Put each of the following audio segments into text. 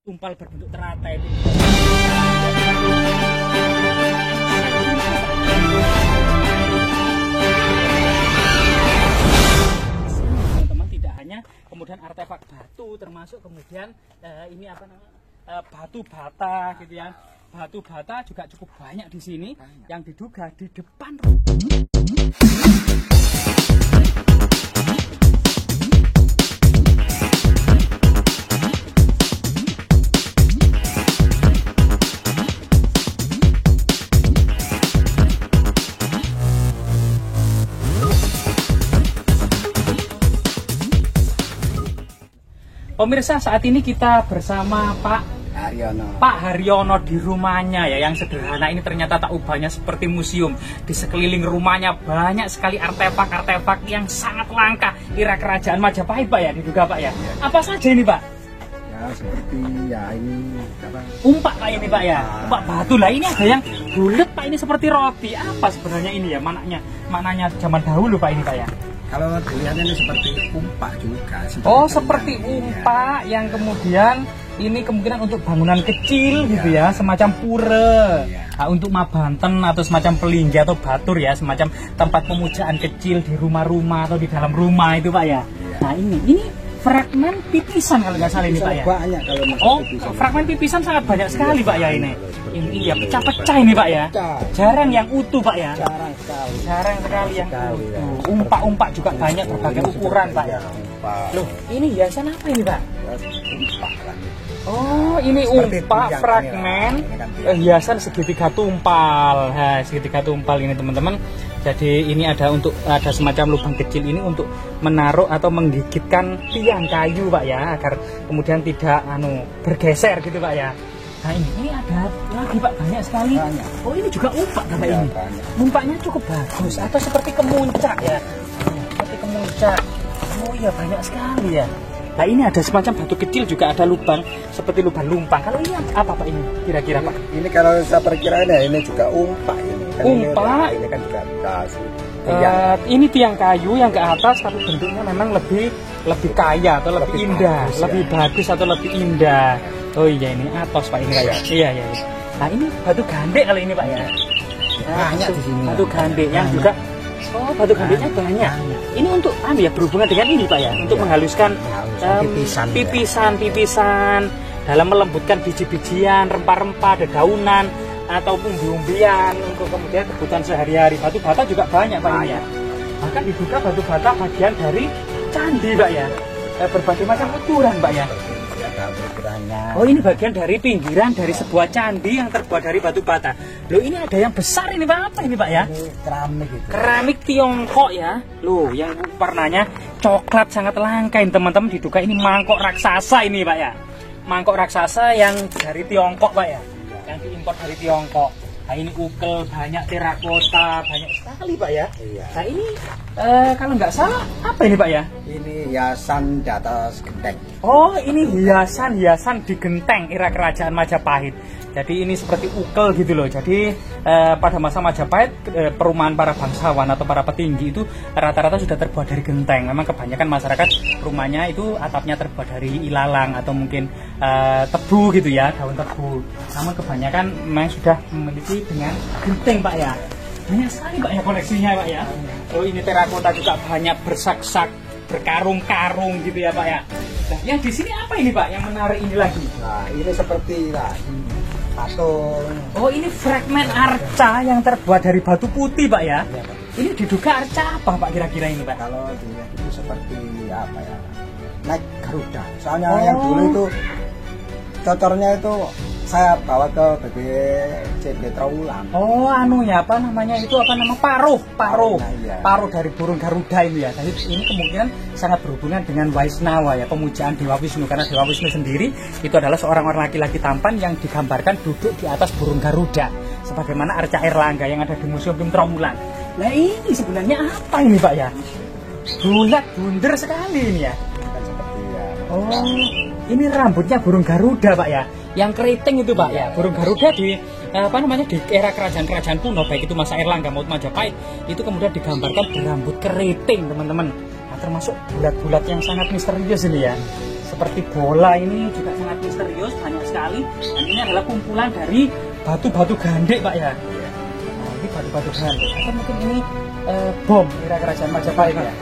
tumpal berbentuk teratai itu. Teman-teman, tidak hanya kemudian artefak batu, termasuk kemudian ini apa namanya batu bata gitu ya. Batu bata juga cukup banyak di sini yang diduga di depan. Pemirsa, saat ini kita bersama Pak Haryono di rumahnya ya, yang sederhana ini ternyata tak ubahnya seperti museum. Di sekeliling rumahnya banyak sekali artefak-artefak yang sangat langka era kerajaan Majapahit, Pak ya, diduga Pak ya. Apa saja ini Pak? Ya seperti ya ini apa? Umpak Pak ini Pak ya, umpak batu lah. Ini ada yang bulat Pak, ini seperti roti. Apa sebenarnya ini ya, maknanya zaman dahulu Pak ini Pak ya? Kalau dilihat ini seperti umpak juga. Seperti umpak yang kemudian ini kemungkinan untuk bangunan kecil gitu ya, semacam pura. Nah, untuk mabanten atau semacam pelinggi atau batur ya, semacam tempat pemujaan kecil di rumah-rumah atau di dalam rumah itu Pak ya. Nah ini fragmen pipisan kalau nggak salah ini Pak ya. Banyak kalau fragmen pipisan sangat banyak sekali Pak ya ini. Ini ya pecah-pecah ini Pak ya. Jarang yang utuh Pak ya. Jarang sekali yang utuh. Umpak-umpak juga banyak berbagai ukuran Pak ya. Loh, ini hiasan apa ini Pak? Oh, ini umpak fragmen hiasan segitiga tumpal. Nah, segitiga tumpal ini teman-teman. Jadi ini ada semacam lubang kecil ini untuk menaruh atau menggigitkan tiang kayu Pak ya, agar kemudian tidak bergeser gitu Pak ya. Nah ini ada lagi Pak, banyak sekali. Oh ini juga umpak Bapak ini. Umpaknya cukup bagus atau seperti kemuncak ya. Seperti kemuncak. Oh iya, banyak sekali ya. Nah ini ada semacam batu kecil juga, ada lubang seperti lubang lumpang. Kalau ini apa Pak ini kira-kira Pak? Ini kalau saya perkirakan ya ini juga umpak ini. Kan umpak. Ini kan juga ini tiang kayu yang ke atas, tapi bentuknya memang lebih kaya atau lebih indah, bagus, lebih bagus atau lebih indah. Oh iya, ini atos Pak ini kayak. Iya. Nah ini batu gandek kalau ini Pak ya. Banyak di sini. Batu gandek yang juga. Oh, batu gandeknya banyak. Ini untuk berhubungan dengan ini Pak ya, untuk menghaluskan pipisan dalam melembutkan biji-bijian, rempah-rempah, dedaunan atau umbi-umbian untuk kemudian kebutuhan sehari-hari. Batu bata juga banyak Pak ini ya. Bahkan diduga batu bata bagian dari candi Pak ya. Berbagai macam ukuran Pak ya. Oh ini bagian dari pinggiran dari sebuah candi yang terbuat dari batu bata. Loh ini ada yang besar ini Pak, apa ini Pak ya? Keramik itu. Keramik Tiongkok ya. Loh yang warnanya coklat sangat langka ini teman-teman, diduga ini mangkok raksasa ini Pak ya. Mangkok raksasa yang dari Tiongkok Pak ya. Yang diimpor dari Tiongkok. Nah ini ukel, banyak terakota, banyak sekali Pak ya. Iya. Nah ini kalau nggak salah apa ini Pak ya? Ini hiasan di atas genteng. Oh ini hiasan di genteng era kerajaan Majapahit. Jadi ini seperti ukel gitu loh. Jadi pada masa Majapahit perumahan para bangsawan atau para petinggi itu rata-rata sudah terbuat dari genteng. Memang kebanyakan masyarakat rumahnya itu atapnya terbuat dari ilalang atau mungkin tebu gitu ya, daun tebu. Namun kebanyakan memang sudah memiliki dengan genteng Pak ya. Banyak sekali Pak ya koleksinya Pak ya. Oh ini terakota juga banyak, bersak-sak, berkarung-karung gitu ya Pak ya. Nah, yang di sini apa ini Pak yang menarik ini lagi? Nah ini seperti patung. Oh ini fragmen arca yang terbuat dari batu putih Pak ya. Ini diduga arca apa Pak kira-kira ini Pak? Kalau dilihat itu seperti apa ya, naik Garuda. Soalnya yang dulu itu cocornya itu saya bawa ke BPCB Trawulan. Oh apa namanya itu paruh iya. Paruh dari burung Garuda ini ya. Jadi ini kemungkinan sangat berhubungan dengan Waisnawa ya, pemujaan Dewa Wisnu, karena Dewa Wisnu sendiri itu adalah seorang laki-laki tampan yang digambarkan duduk di atas burung Garuda sebagaimana arca Erlangga yang ada di Museum Trawulan. Nah ini sebenarnya apa ini Pak ya? Bulat bunder sekali ini ya. Oh ini rambutnya burung Garuda Pak ya, yang keriting itu Pak ya. Burung Garuda di di era kerajaan-kerajaan kuno, baik itu masa Erlangga maupun Majapahit, itu kemudian digambarkan berambut keriting teman-teman. Nah, termasuk bulat-bulat yang sangat misterius ini ya. seperti bola ini juga sangat misterius, banyak sekali. Dan ini adalah kumpulan dari batu-batu gandek Pak ya. Nah, ini batu-batu gandek. Atau mungkin ini bom era kerajaan Majapahit ya.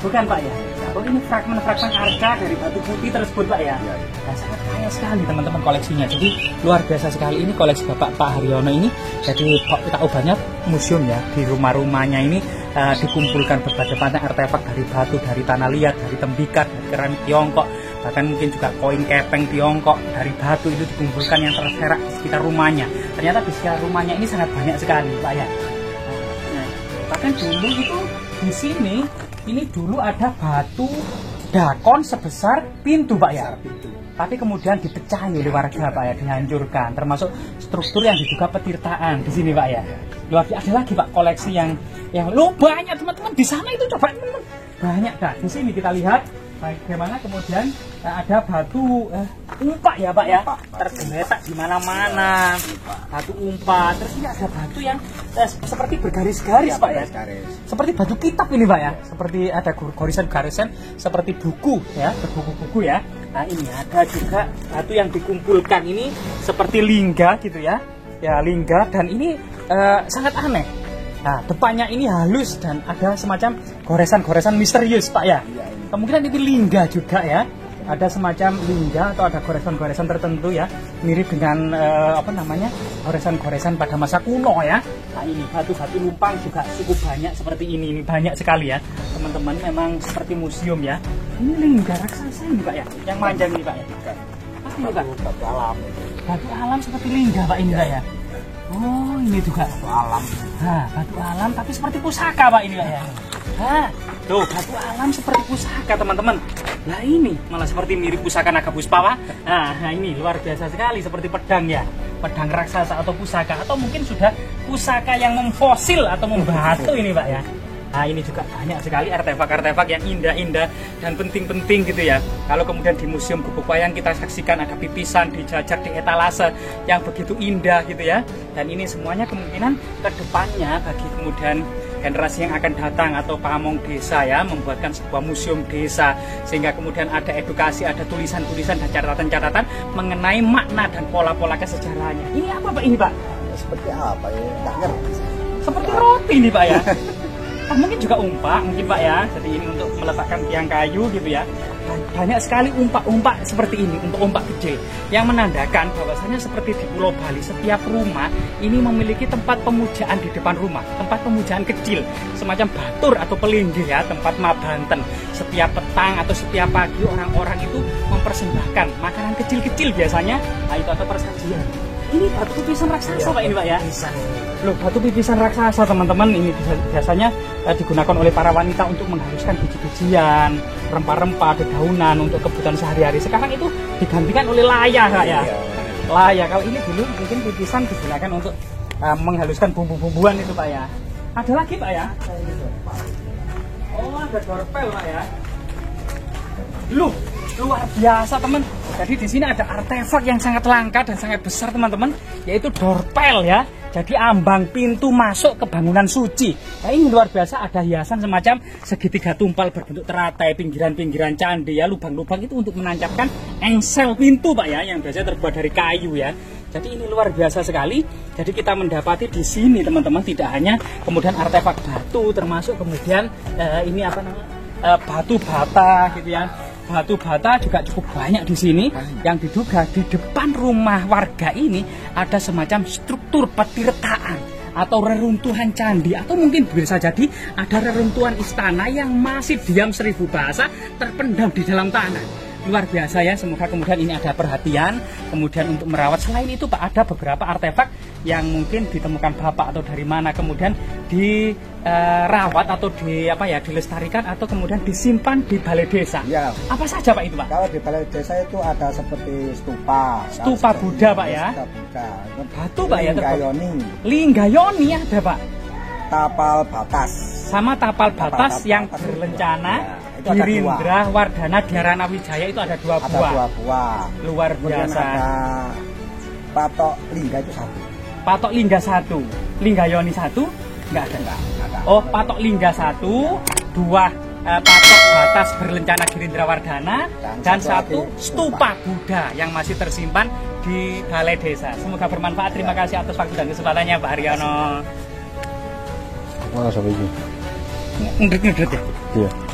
Bukan Pak ya. Oh, ini fragmen-fragmen arca dari batu putih tersebut Pak ya. Nah, sangat kaya sekali teman-teman koleksinya. Jadi luar biasa sekali ini koleksi Bapak Pak Haryono ini. Jadi kita banyak museum ya, di rumah-rumahnya ini dikumpulkan berbagai macam artefak dari batu, dari tanah liat, dari tembikat, dari keramik Tiongkok, bahkan mungkin juga koin kepeng Tiongkok dari batu itu dikumpulkan yang terserak di sekitar rumahnya. Ternyata di sekitar rumahnya ini sangat banyak sekali Pak ya. Nah, bahkan dulu itu di sini ini dulu ada batu dakon sebesar pintu Pak ya. Tapi kemudian dipecahi oleh warga Pak ya, dihancurkan, termasuk struktur yang diduga petirtaan di sini Pak ya. Luar biasa. Ada lagi Pak koleksi yang banyak teman-teman di sana itu, coba teman-teman banyak dah. Di sini kita lihat bagaimana kemudian ada batu umpak ya Pak ya, tergeletak di mana-mana, batu umpak. Terus ini ada batu yang seperti bergaris-garis Pak ya, seperti batu kitab ini Pak ya, seperti ada garisan-garisan seperti buku ya, berbuku-buku ya. Nah ini ada juga batu yang dikumpulkan ini seperti lingga gitu ya, lingga, dan ini sangat aneh. Nah depannya ini halus dan ada semacam goresan-goresan misterius Pak ya. Kemungkinan itu lingga juga ya, ada semacam lingga atau ada goresan-goresan tertentu ya, mirip dengan goresan-goresan pada masa kuno ya. Nah ini batu-batu lumpang juga cukup banyak seperti ini banyak sekali ya teman-teman, memang seperti museum ya. Ini lingga raksasa ini Pak ya, yang panjang ini Pak ya. Apa ini Pak? Batu alam. Batu alam seperti lingga Pak ini Pak ya. Oh ini juga batu alam. Nah, batu alam tapi seperti pusaka Pak ini Pak ya. Nah, tuh batu alam seperti pusaka teman-teman. Nah ini malah seperti mirip pusaka naga puspa Pak. Nah ini luar biasa sekali, seperti pedang ya, pedang raksasa atau pusaka, atau mungkin sudah pusaka yang memfosil atau membatu ini Pak ya. Nah ini juga banyak sekali artefak-artefak yang indah-indah dan penting-penting gitu ya. Kalau kemudian di Museum Gubuk Wayang kita saksikan ada pipisan dijajak di etalase yang begitu indah gitu ya. Dan ini semuanya kemungkinan kedepannya bagi kemudian generasi yang akan datang atau pamong desa ya, membuatkan sebuah museum desa, sehingga kemudian ada edukasi, ada tulisan-tulisan dan catatan-catatan mengenai makna dan pola-pola kesejarahannya. Ini apa Pak ini Pak? Seperti apa ya? Nggak ngerti. Seperti roti nih Pak ya. Mungkin juga umpak mungkin Pak ya. Jadi ini untuk meletakkan tiang kayu gitu ya. Banyak sekali umpak-umpak seperti ini untuk umpak kecil yang menandakan bahwasanya seperti di Pulau Bali setiap rumah ini memiliki tempat pemujaan di depan rumah, tempat pemujaan kecil semacam batur atau pelinggih ya, tempat mabanten. Setiap petang atau setiap pagi orang-orang itu mempersembahkan makanan kecil-kecil biasanya, nah itu atau persajian. Ini batu pipisan raksasa Pak ini Pak ya. Loh, batu pipisan raksasa teman-teman, ini biasanya digunakan oleh para wanita untuk menghaluskan biji-bijian, rempah-rempah, dedaunan untuk kebutuhan sehari-hari. Sekarang itu digantikan oleh laya Pak ya. Laya, kalau ini dulu mungkin pipisan digunakan untuk menghaluskan bumbu-bumbuan itu Pak ya. Ada lagi Pak ya? Oh, ada dorpel Pak ya. Loh, luar biasa teman. Jadi di sini ada artefak yang sangat langka dan sangat besar teman-teman, yaitu dorpel ya. Jadi ambang pintu masuk ke bangunan suci. Nah ini luar biasa, ada hiasan semacam segitiga tumpal berbentuk teratai, pinggiran-pinggiran candi ya, lubang-lubang itu untuk menancapkan engsel pintu Pak ya, yang biasanya terbuat dari kayu ya. Jadi ini luar biasa sekali. Jadi kita mendapati di sini teman-teman tidak hanya kemudian artefak batu, termasuk kemudian ini apa namanya batu bata gitu ya. Batu bata juga cukup banyak di sini, yang diduga di depan rumah warga ini ada semacam struktur petirtaan atau reruntuhan candi, atau mungkin bisa jadi ada reruntuhan istana yang masih diam 1000 bahasa terpendam di dalam tanah. Luar biasa ya, semoga kemudian ini ada perhatian kemudian untuk merawat. Selain itu Pak, ada beberapa artefak yang mungkin ditemukan Bapak atau dari mana kemudian dirawat atau dilestarikan atau kemudian disimpan di balai desa. Ya. Apa saja Pak itu Pak? Kalau di balai desa itu ada seperti stupa. Stupa Buddha Pak ya. Buddha. Batu Pak ya. Linggayoni. Linggayoni ada Pak. Tapal batas. Sama tapal batas yang berlencana. Ya. Girindra Wardana Dharana Wijaya itu ada 2 buah. Ada 2 buah. Luar biasa. Ada patok lingga itu 1. Patok lingga 1. Linggayoni 1 enggak ada. Enggak ada. Oh, patok lingga 1, 2 patok batas berlencana Girindra Wardana, dan satu satu stupa Buddha yang masih tersimpan di balai desa. Semoga bermanfaat. Terima kasih atas waktu dan kesempatannya Pak Haryono. Mana sampai ini? Ngedut-ngedut ya. Iya.